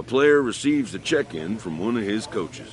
A player receives a check-in from one of his coaches.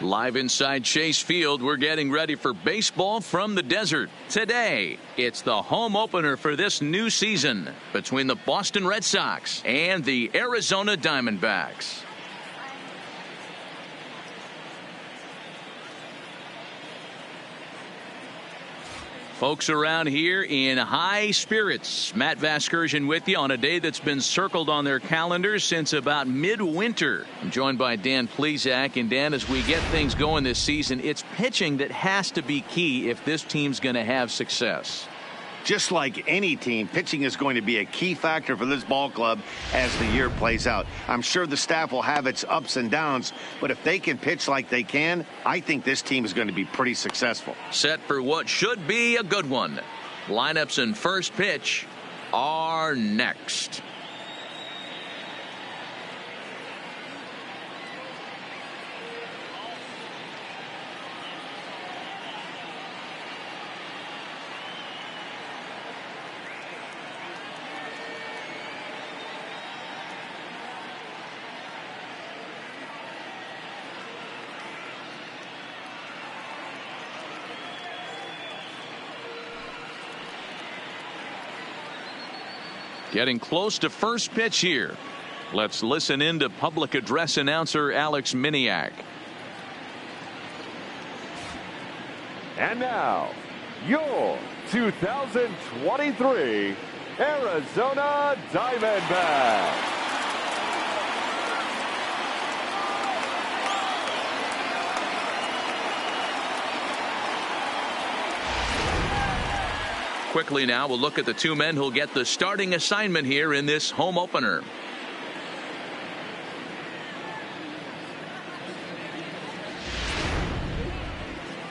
Live inside Chase Field, we're getting ready for baseball from the desert. Today, it's the home opener for this new season between the Boston Red Sox and the Arizona Diamondbacks. Folks around here in high spirits. Matt Vasgersian with you on a day that's been circled on their calendars since about midwinter. I'm joined by Dan Plesac. And Dan, as we get things going this season, it's pitching that has to be key if this team's going to have success. Just like any team, pitching is going to be a key factor for this ball club as the year plays out. I'm sure the staff will have its ups and downs, but if they can pitch like they can, I think this team is going to be pretty successful. Set for what should be a good one. Lineups and first pitch are next. Getting close to first pitch here. Let's listen in to public address announcer Alex Miniak. And now, your 2023 Arizona Diamondbacks. Quickly now, we'll look at the two men who'll get the starting assignment here in this home opener.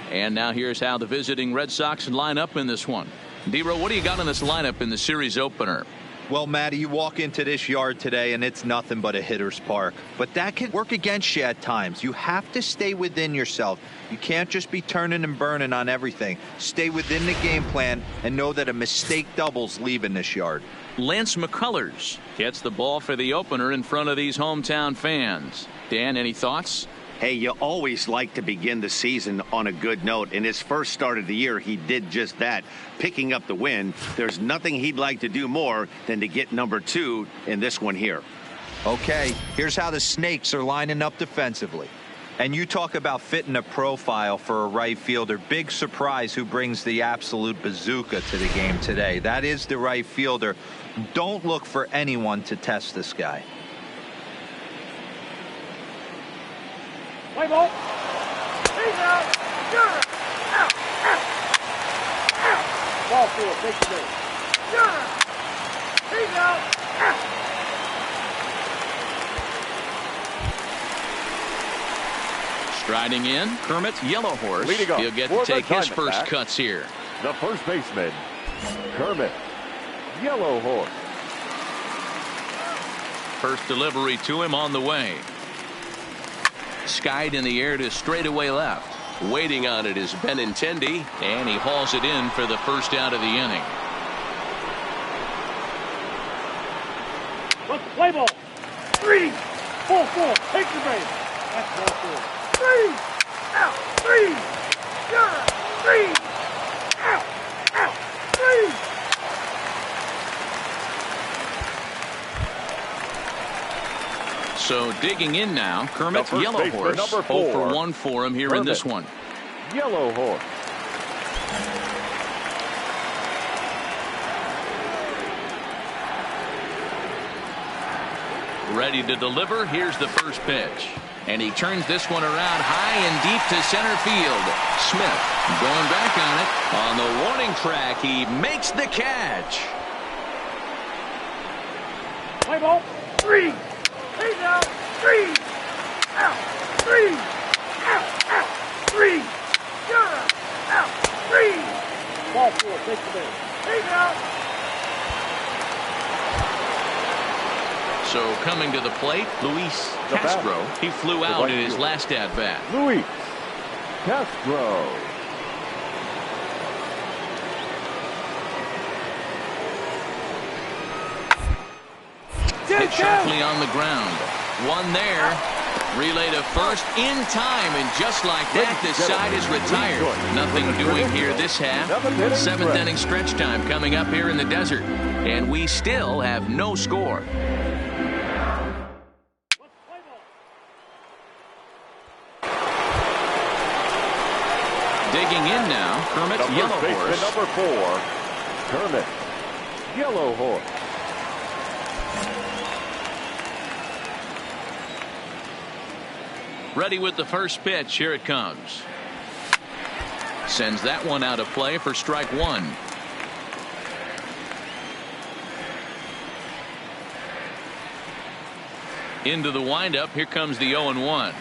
And now here's how the visiting Red Sox line up in this one. D-Row, what do you got in this lineup in the series opener? Well, Matty, you walk into this yard today and it's nothing but a hitter's park. But that can work against you at times. You have to stay within yourself. You can't just be turning and burning on everything. Stay within the game plan and know that a mistake doubles leaving this yard. Lance McCullers gets the ball for the opener in front of these hometown fans. Dan, any thoughts? Hey, you always like to begin the season on a good note. In his first start of the year, he did just that, picking up the win. There's nothing he'd like to do more than to get number 2 in this one here. Okay, here's how the Snakes are lining up defensively. And you talk about fitting a profile for a right fielder. Big surprise who brings the absolute bazooka to the game today. That is the right fielder. Don't look for anyone to test this guy. Play ball. He's out. You're out. Out. Ball 4. Take the base. You're out. He's out. Striding in, Kermit Yellowhorse. Leading off He'll get to take his first cuts here. The first baseman, Kermit Yellowhorse. First delivery to him on the way. Skied in the air to straightaway left. Waiting on it is Benintendi, and he hauls it in for the first out of the inning. Let's play ball. 3. Ball 4. Take the base. That's ball 4. 3. Out. 3. You're out. 3. Out. Out. 3. So digging in now, Kermit Yellowhorse. 0 for 1 for him here Kermit in this one. Yellowhorse. Ready to deliver. Here's the first pitch. And he turns this one around high and deep to center field. Smith going back on it. On the warning track, he makes the catch. Play ball. 3. He's out. 3. Out. 3. Out. Out. 3. You're out. Out. 3. Ball 4. Take the base. He's out. So coming to the plate, Luis Castro. He flew out in his last at-bat. Luis Castro. Hit sharply on the ground. One there. Relay to first in time, and just like that, this side is retired. Nothing doing here this half. Seventh inning stretch time coming up here in the desert, and we still have no score. Digging in now, Kermit Yellow Horse. Number 4, Kermit Yellow Horse. Ready with the first pitch. Here it comes. Sends that one out of play for strike one. Into the windup. Here comes the 0-1.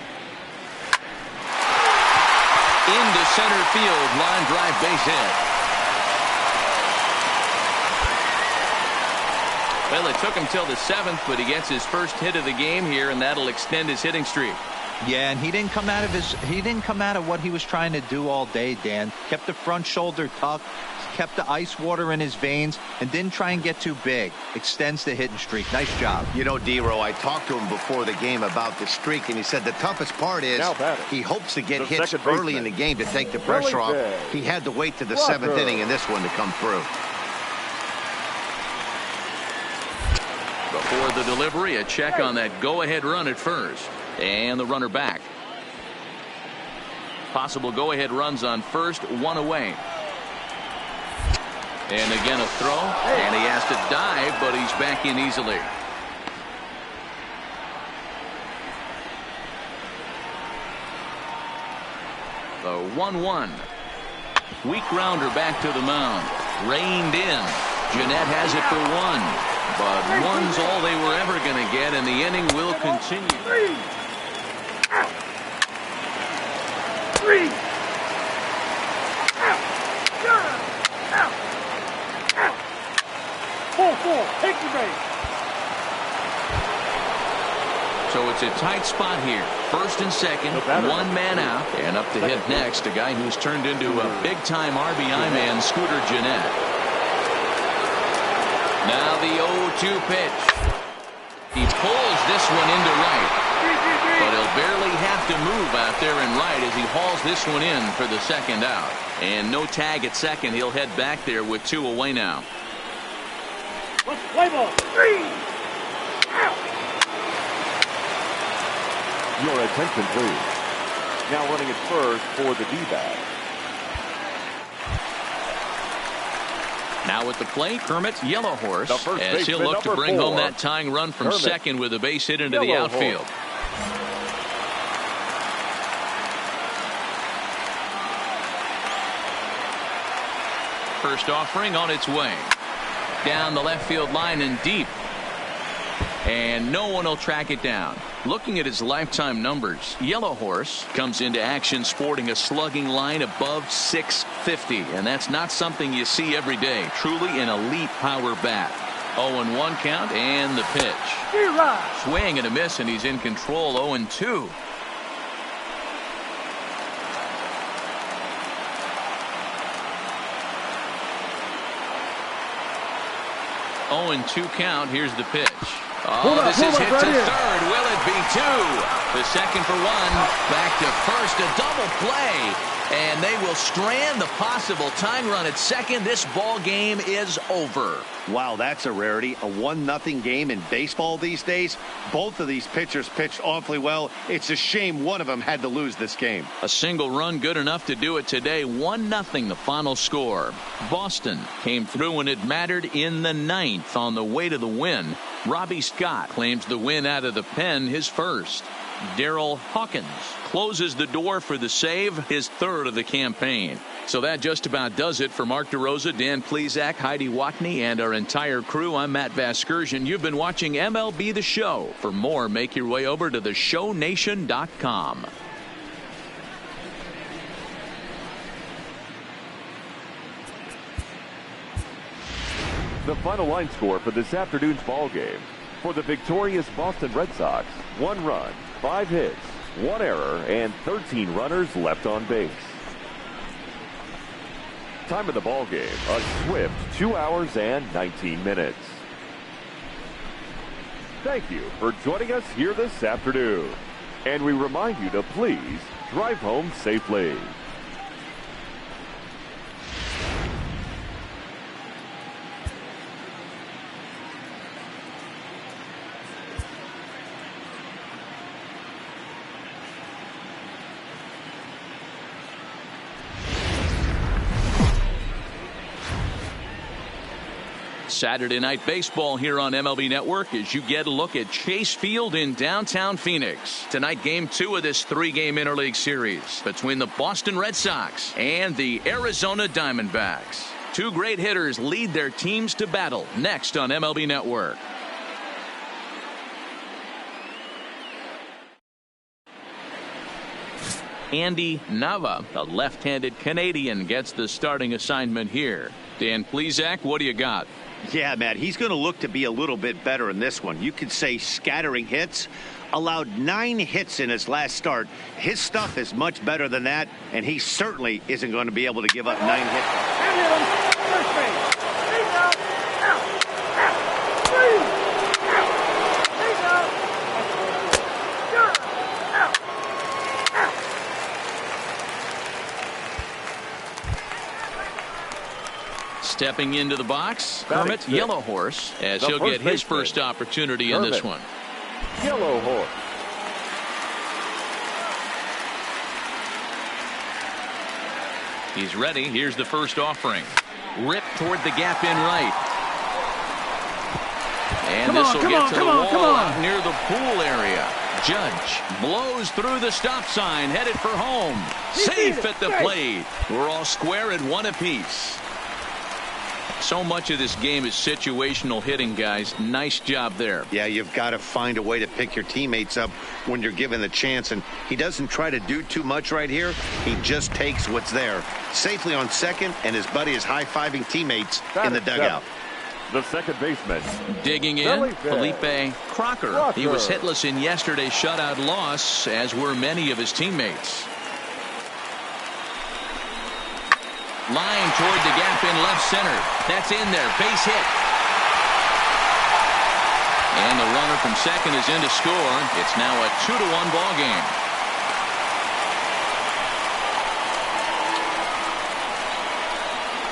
Into center field. Line drive, base hit. Well, it took him till the 7th, but he gets his first hit of the game here, and that'll extend his hitting streak. Yeah, and he didn't come out of what he was trying to do all day, Dan. Kept the front shoulder tucked, kept the ice water in his veins, and didn't try and get too big. Extends the hitting streak. Nice job. You know, D-Row, I talked to him before the game about the streak, and he said the toughest part is he hopes to get hits early in the game to take the pressure off. He had to wait to the 7th inning in this one to come through. Before the delivery, a check on that go-ahead run at first. And the runner back. Possible go-ahead runs on first, one away. And again a throw, and he has to dive, but he's back in easily. The 1-1. Weak grounder back to the mound. Reined in. Jeanette has it for one. But one's all they were ever going to get, and the inning will continue. 3. Out. 4-4. Take the base. So it's a tight spot here. First and second, one man out, and up to hit next, a guy who's turned into a big-time RBI man, Scooter Jeanette. Now the 0-2 pitch. He pulls this one into right. But he'll barely have to move out there in right as he hauls this one in for the second out. And no tag at second. He'll head back there with 2 away now. Let's play ball. 3. Out. Your attention, please. Now running at first for the D-backs. Now at the plate, Kermit Yellow Horse, as he'll look to bring home that tying run from second with a base hit into the outfield. First offering on its way. Down the left field line and deep. And no one will track it down. Looking at his lifetime numbers, Yellow Horse comes into action sporting a slugging line above 650, and that's not something you see every day. Truly an elite power bat. 0-1 count and the pitch. Swing and a miss, and he's in control. 0-2. Oh, 2 count. Here's the pitch. Oh, this is hit to third. Will it be 2? The second for 1. Back to first. A double play. And they will strand the possible tying run at second. This ball game is over. Wow, that's a rarity. A 1-0 game in baseball these days. Both of these pitchers pitched awfully well. It's a shame one of them had to lose this game. A single run good enough to do it today. 1-0 the final score. Boston came through when it mattered in the 9th on the way to the win. Robbie Scott claims the win out of the pen, his first. Darryl Hawkins closes the door for the save, his third of the campaign. So that just about does it for Mark DeRosa, Dan Plesac, Heidi Watney, and our entire crew. I'm Matt Vasgersian. You've been watching MLB The Show. For more, make your way over to theshownation.com. The final line score for this afternoon's ball game. For the victorious Boston Red Sox, 1 run, 5 hits, 1 error, and 13 runners left on base. Time of the ball game, a swift 2 hours and 19 minutes. Thank you for joining us here this afternoon. And we remind you to please drive home safely. Saturday Night Baseball here on MLB Network as you get a look at Chase Field in downtown Phoenix. Tonight, Game 2 of this 3-game interleague series between the Boston Red Sox and the Arizona Diamondbacks. Two great hitters lead their teams to battle next on MLB Network. Andy Nava, the left-handed Canadian, gets the starting assignment here. Dan Plesac, what do you got? Yeah, Matt, he's going to look to be a little bit better in this one. You could say scattering hits. Allowed 9 hits in his last start. His stuff is much better than that, and he certainly isn't going to be able to give up 9 hits. Stepping into the box, Kermit Yellowhorse, as he'll get his first opportunity in this one. Yellowhorse. He's ready. Here's the first offering. Rip toward the gap in right. And this will get to the wall out near the pool area. Judge blows through the stop sign, headed for home. Safe at the plate. We're all square at 1 apiece. So much of this game is situational hitting, guys. Nice job there. Yeah, you've got to find a way to pick your teammates up when you're given the chance, and he doesn't try to do too much right here. He just takes what's there. Safely on second, and his buddy is high-fiving teammates in the dugout. The second baseman. Digging in, Felipe Crocker. He was hitless in yesterday's shutout loss, as were many of his teammates. Line toward the gap in left center. That's in there. Base hit. And the runner from second is in to score. It's now a 2-1 ball game.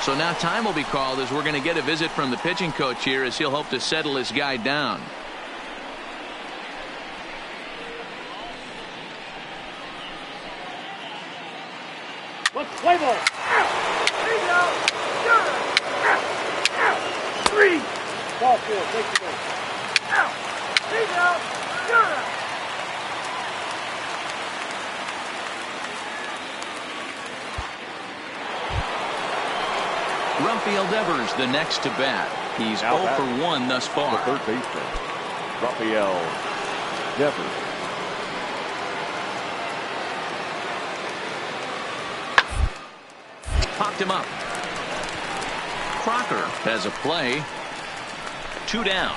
So now time will be called as we're going to get a visit from the pitching coach here as he'll hope to settle his guy down. Let's play ball. Three. Ball 4. Take the ball. Out. He's out. You're out. Rumfield Evers the next to bat. He's 0 for 1 thus far. The third baseman, Rumfield Evers. Popped him up. Crocker has a play. 2 down.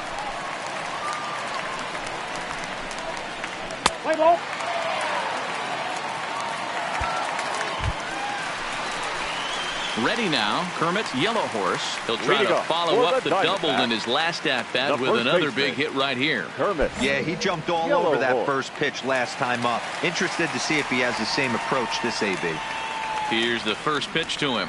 Play ball. Ready now, Kermit Yellowhorse. He'll try to follow up the double in his last at-bat with another big hit right here. Kermit. Yeah, he jumped all over that first pitch last time up. Interested to see if he has the same approach this AB. Here's the first pitch to him.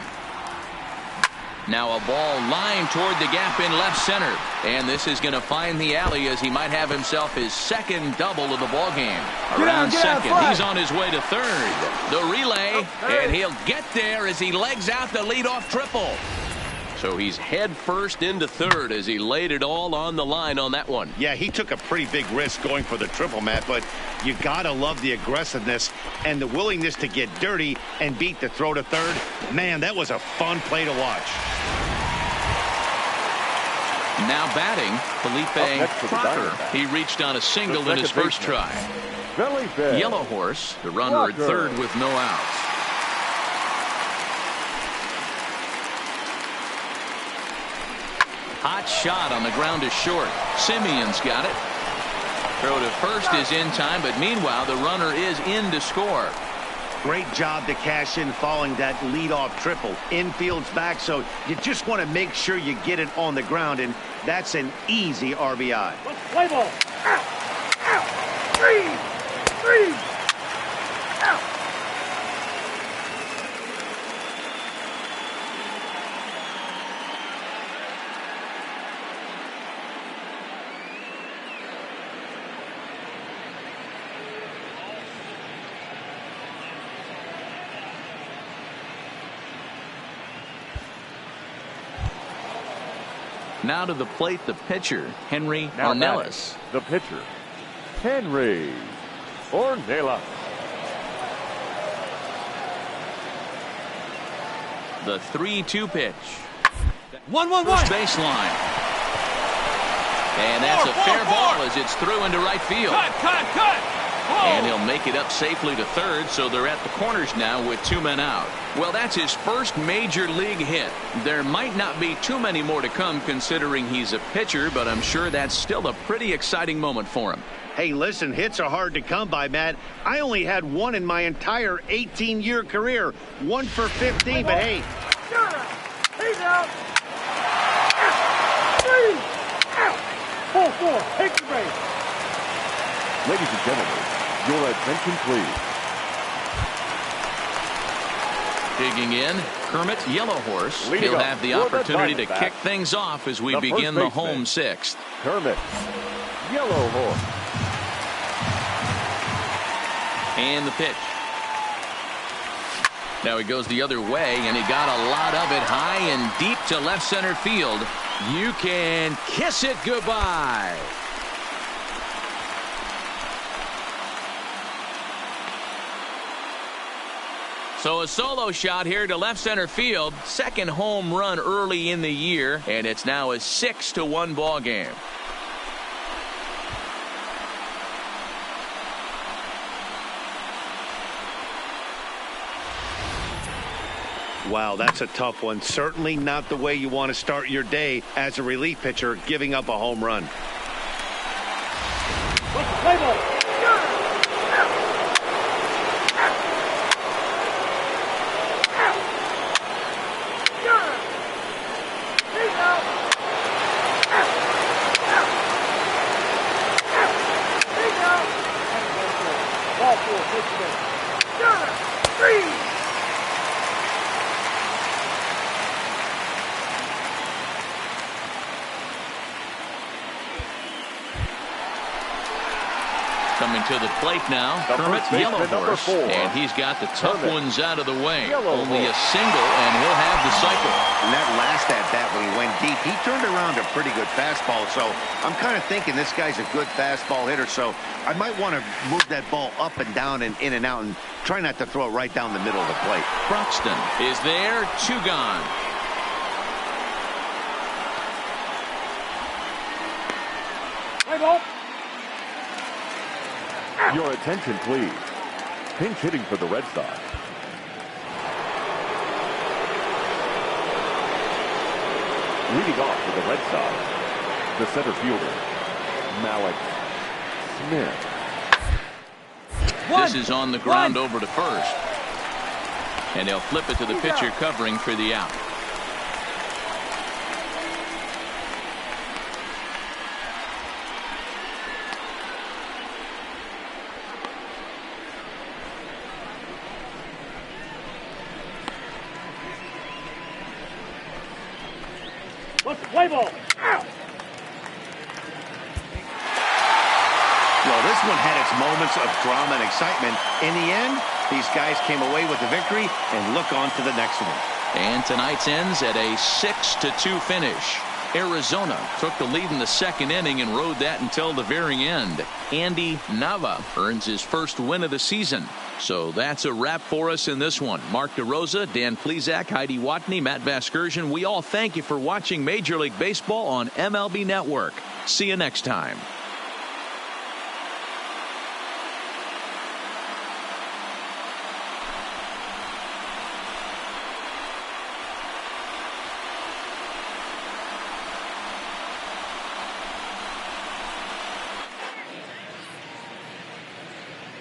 Now a ball lined toward the gap in left center. And this is going to find the alley as he might have himself his second double of the ball game. Around second. He's on his way to third. The relay. And he'll get there as he legs out the leadoff triple. So he's head first into third as he laid it all on the line on that one. Yeah, he took a pretty big risk going for the triple, Matt, but you gotta love the aggressiveness and the willingness to get dirty and beat the throw to third. Man, that was a fun play to watch. Now batting, Felipe Crocker. He reached on a single in his first try. Yellowhorse, the runner at third with no outs. Hot shot on the ground is short. Simeon's got it. Throw to first is in time, but meanwhile the runner is in to score. Great job to cash in following that leadoff triple. Infield's back, so you just want to make sure you get it on the ground, and that's an easy RBI. Let's play ball. Out. Out. 3. 3. Out. Now to the plate, the pitcher, Henry Now Ornelas. batting, the pitcher, Henry Ornelas. The 3-2 pitch. 1-1-1. First baseline. And that's a fair ball as it's through into right field. Cut. And he'll make it up safely to third, so they're at the corners now with 2 men out. Well, that's his first major league hit. There might not be too many more to come considering he's a pitcher, but I'm sure that's still a pretty exciting moment for him. Hey, listen, hits are hard to come by, Matt. I only had one in my entire 18-year career. 1 for 15, but hey. He's out. 3. Out. 4-4. Take the base. Ladies and gentlemen, your attention please. Digging in, Kermit Yellowhorse. Leading He'll up have the for the opportunity to Diamondbacks, kick things off as we the begin first the home baseman, sixth. Kermit Yellowhorse. And the pitch. Now he goes the other way, and he got a lot of it high and deep to left center field. You can kiss it goodbye. So a solo shot here to left center field. Second home run early in the year, and it's now a 6-1 ball game. Wow, that's a tough one. Certainly not the way you want to start your day as a relief pitcher, giving up a home run. Play ball. Coming to the plate now, The Kermit first baseman, number Yellowhorse. 4. And he's got the tough Kermit ones out of the way. Yellowhorse. Only a single, and he'll have the cycle. And that last at-bat when he went deep, he turned around a pretty good fastball. So I'm kind of thinking this guy's a good fastball hitter. So I might want to move that ball up and down and in and out and try not to throw it right down the middle of the plate. Broxton is there, 2 gone. Play ball. Your attention please. Pinch hitting for the Red Sox. Leading off for the Red Sox, the center fielder, Malik Smith. This is on the ground over to first. And they'll flip it to the pitcher covering for the out. Let's play ball. Out. Well, this one had its moments of drama and excitement. In the end, these guys came away with the victory and look on to the next one. And tonight's ends at a 6-2 finish. Arizona took the lead in the second inning and rode that until the very end. Andy Nava earns his first win of the season. So that's a wrap for us in this one. Mark DeRosa, Dan Plesac, Heidi Watney, Matt Vasgersian. We all thank you for watching Major League Baseball on MLB Network. See you next time.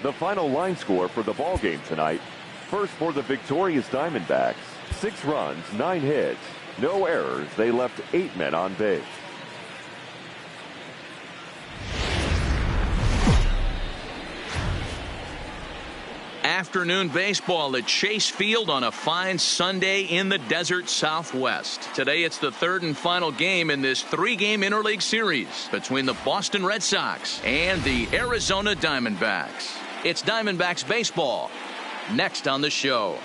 The final line score for the ball game tonight. First for the victorious Diamondbacks. 6 runs, 9 hits, no errors. They left 8 men on base. afternoon baseball at Chase Field on a fine Sunday in the desert Southwest. Today it's the third and final game in this three-game interleague series between the Boston Red Sox and the Arizona Diamondbacks. It's Diamondbacks baseball next on the show.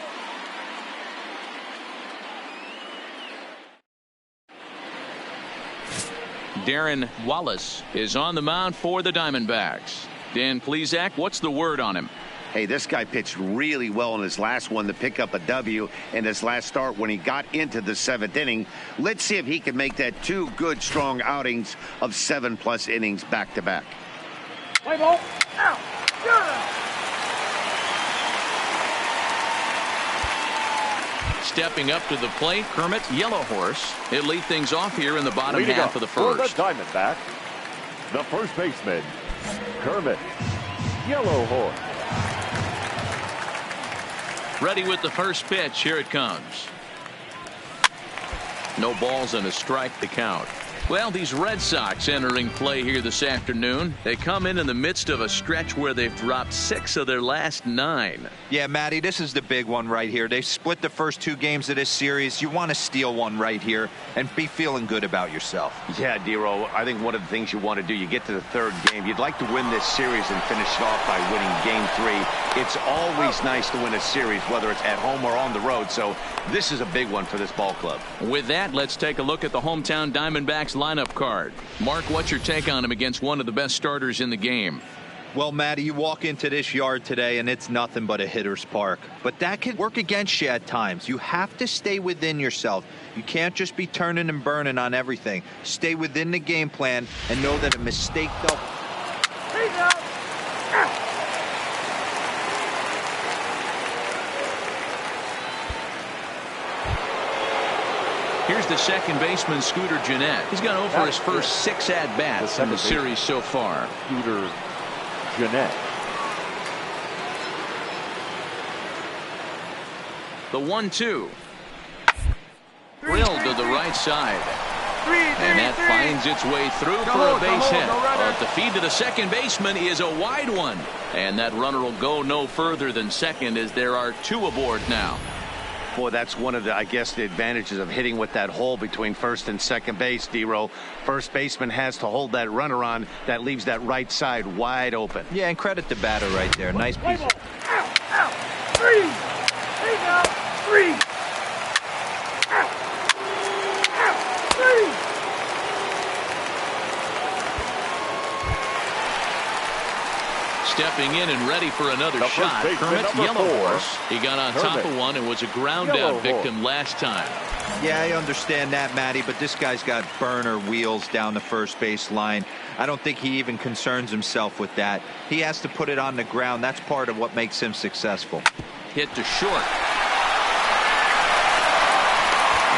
Darren Wallace is on the mound for the Diamondbacks. Dan Plesac, what's the word on him? Hey, this guy pitched really well in his last one to pick up a W in his last start when he got into the 7th inning. Let's see if he can make that 2 good, strong outings of 7+ innings back-to-back. Play ball. Out. Good. Stepping up to the plate, Kermit Yellowhorse. He'll lead things off here in the bottom Leading half of the first. For the Diamondbacks, the first baseman, Kermit Yellowhorse. Ready with the first pitch. Here it comes. No balls and a strike to count. Well, these Red Sox entering play here this afternoon. They come in the midst of a stretch where they've dropped 6 of their last 9. Yeah, Matty, this is the big one right here. They split the first 2 games of this series. You want to steal one right here and be feeling good about yourself. Yeah, Dero, I think one of the things you want to do, you get to the 3rd game, you'd like to win this series and finish it off by winning Game 3. It's always nice to win a series, whether it's at home or on the road, so this is a big one for this ball club. With that, let's take a look at the hometown Diamondbacks lineup card. Mark, what's your take on him against one of the best starters in the game? Well, Matty, you walk into this yard today and it's nothing but a hitter's park. But that can work against you at times. You have to stay within yourself. You can't just be turning and burning on everything. Stay within the game plan and know that a mistake don't. He's out. Out. Here's the second baseman, Scooter Gennett. He's gone over his first 6 at-bats in the series so far. Scooter Gennett. The 1-2. Drilled to the right side. And that finds its way through for a base hit. But the feed to the second baseman is a wide one. And that runner will go no further than second as there are 2 aboard now. Boy, that's one of the, I guess, the advantages of hitting with that hole between first and second base, Dero. First baseman has to hold that runner on. That leaves that right side wide open. Yeah, and credit the batter right there. Nice piece. Out. Out. 3. He's out. 3. Out. Out. 3. Stepping in and ready for another The shot. first baseman, Kermit number 4. Yellowhorse. He got on top of one and was a ground out victim last time. Yeah, I understand that, Matty, but this guy's got burner wheels down the first base line. I don't think he even concerns himself with that. He has to put it on the ground. That's part of what makes him successful. Hit to short.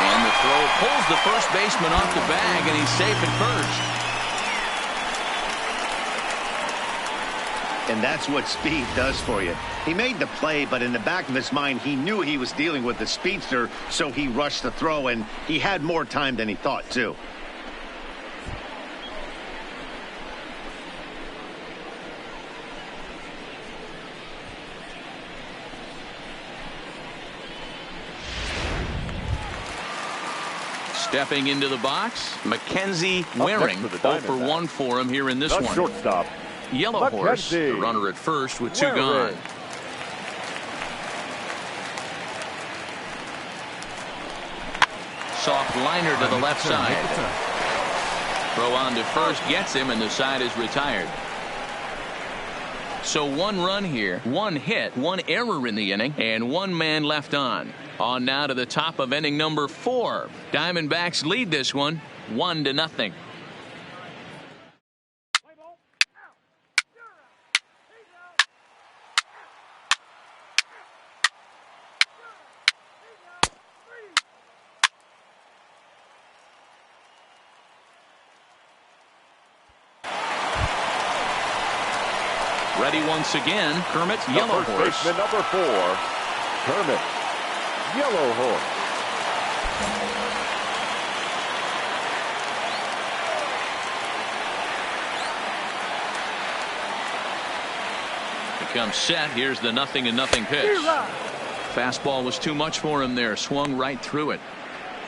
And the throw pulls the first baseman off the bag, and he's safe at first. And that's what speed does for you. He made the play, but in the back of his mind, he knew he was dealing with the speedster, so he rushed the throw, and he had more time than he thought, too. Stepping into the box, Mackenzie Waring. 0 for 1 for him here in this one. Shortstop. Yellowhorse, the runner at first with 2 gone. Soft liner to the left side. Throw on to first gets him, and the side is retired. So 1 run here, 1 hit, 1 error in the inning, and 1 man left on. On now to the top of inning number 4. Diamondbacks lead this one 1-0. Ready once again, Kermit Yellowhorse. First baseman number 4, Kermit Yellowhorse. comes set. Here's the 0-0 pitch. Fastball was too much for him there. Swung right through it.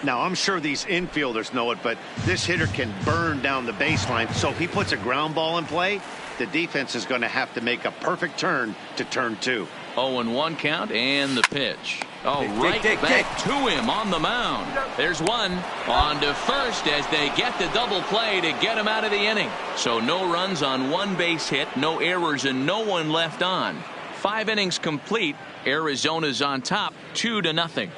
Now, I'm sure these infielders know it, but this hitter can burn down the baseline. So if he puts a ground ball in play, the defense is going to have to make a perfect turn to turn 2. 0-1 count and the pitch. Oh, right back to him on the mound. There's one on to first as they get the double play to get him out of the inning. So no runs on 1 base hit, no errors, and no one left on. 5 innings complete. Arizona's on top 2-0.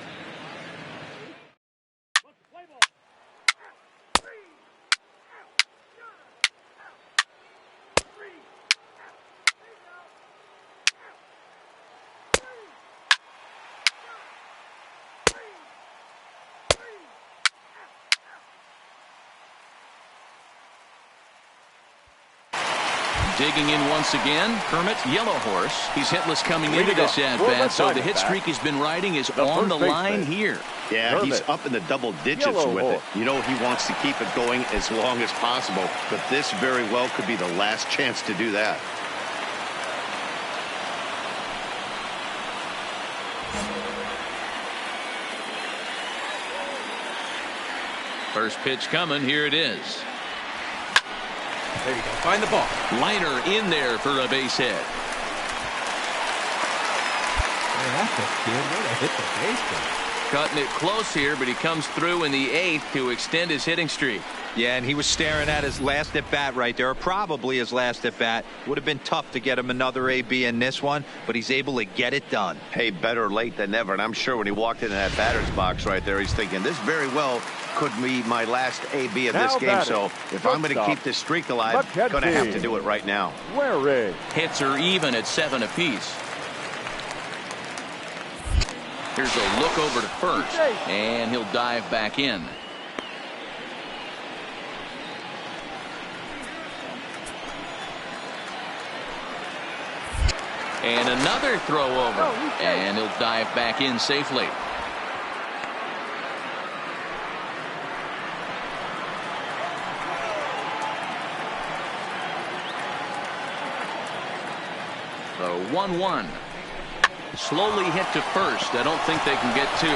Digging in once again, Kermit Yellowhorse. He's hitless coming into this at-bat, so the hit streak he's been riding is on the line here. Yeah, he's up in the double digits with it. You know, he wants to keep it going as long as possible, but this very well could be the last chance to do that. First pitch coming. Here it is. There you go. Find the ball. Liner in there for a base hit. Hey, that's a kid. Way to hit the baseball. Cutting it close here, but he comes through in the 8th to extend his hitting streak. Yeah, and he was staring at his last at bat right there, or probably his last at bat. Would have been tough to get him another AB in this one, but he's able to get it done. Hey, better late than never. And I'm sure when he walked into that batter's box right there, he's thinking this very well could be my last AB of this game. So if I'm going to keep this streak alive, I'm going to have to do it right now. Hits are even at 7 apiece. Here's a look over to first, and he'll dive back in. And another throw over, and he'll dive back in safely. The 1-1. Slowly hit to first. I don't think they can get 2.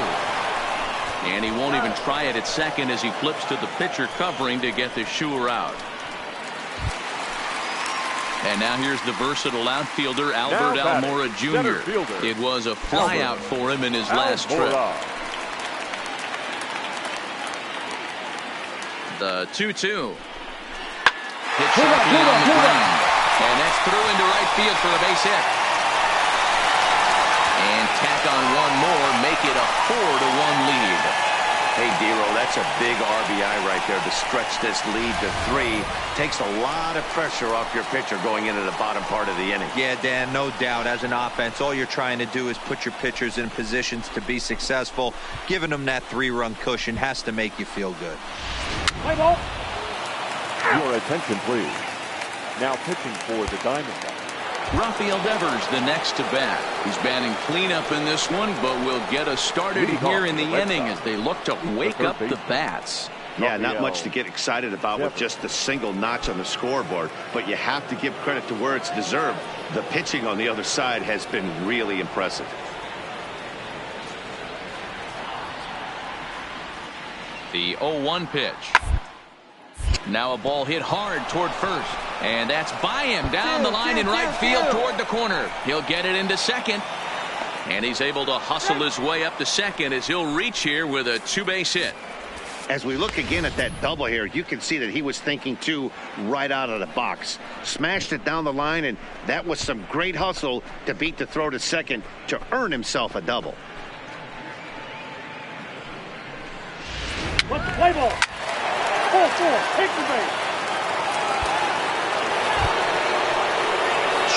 And he won't even try it at second as he flips to the pitcher covering to get the shooter out. And now here's the versatile outfielder, Albert Almora Jr. It was a flyout for him in his last trip. The 2-2. Hit sharply on the ground. And that's through into right field for a base hit. And tack on one more, make it a 4-1 lead. Hey, Dero, that's a big RBI right there to stretch this lead to 3. Takes a lot of pressure off your pitcher going into the bottom part of the inning. Yeah, Dan, no doubt. As an offense, all you're trying to do is put your pitchers in positions to be successful. Giving them that 3-run cushion has to make you feel good. Play ball. Your attention, please. Now pitching for the Diamondbacks. Rafael Devers the next to bat. He's batting cleanup in this one, but will get us started here in the inning as they look to wake up the bats. Yeah, not much to get excited about with just a single notch on the scoreboard, but you have to give credit to where it's deserved. The pitching on the other side has been really impressive. The 0-1 pitch. Now a ball hit hard toward first, and that's by him down the line in right field toward the corner. He'll get it into second, and he's able to hustle his way up to second as he'll reach here with a 2-base hit. As we look again at that double here, you can see that he was thinking too right out of the box. Smashed it down the line, and that was some great hustle to beat the throw to second to earn himself a double. Let's play ball. 4-4. Take the base.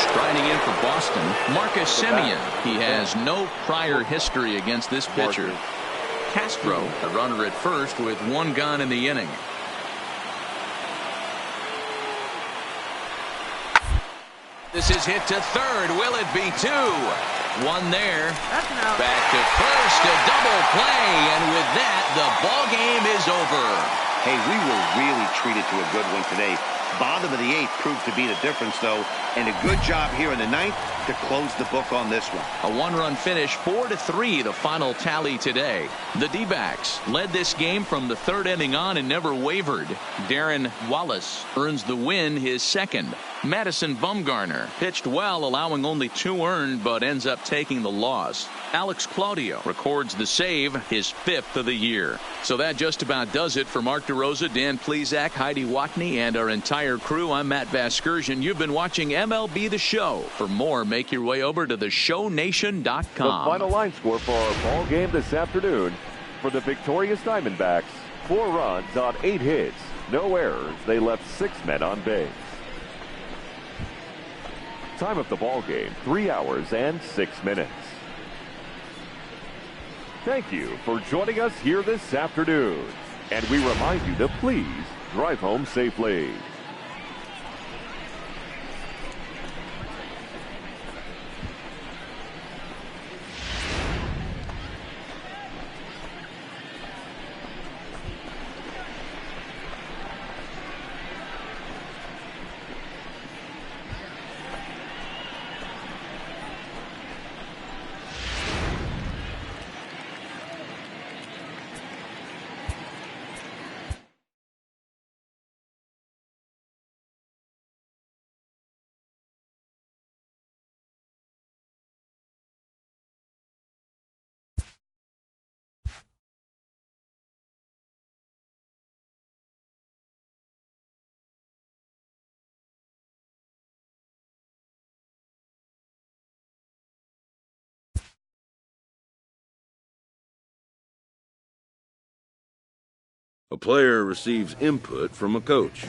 Striding in for Boston, Marcus Semien. He has no prior history against this pitcher. Castro, the runner at first with 1 gone in the inning. This is hit to third. Will it be 2? 1 there. Back to first, a double play, and with that, the ball game is over. Hey, we were really treated to a good one today. Bottom of the 8th proved to be the difference, though, and a good job here in the 9th to close the book on this one. A one-run finish, 4-3, the final tally today. The D-backs led this game from the 3rd inning on and never wavered. Darren Wallace earns the win, his 2nd. Madison Bumgarner pitched well, allowing only 2 earned, but ends up taking the loss. Alex Claudio records the save, his 5th of the year. So that just about does it for Mark DeRosa, Dan Plesac, Heidi Watney, and our entire crew. I'm Matt Vasgersian. You've been watching MLB The Show. For more, make your way over to theshownation.com. The final line score for our ball game this afternoon for the victorious Diamondbacks: 4 runs on 8 hits, no errors. They left 6 men on base. Time of the ball game, 3 hours and 6 minutes. Thank you for joining us here this afternoon, and we remind you to please drive home safely. A player receives input from a coach.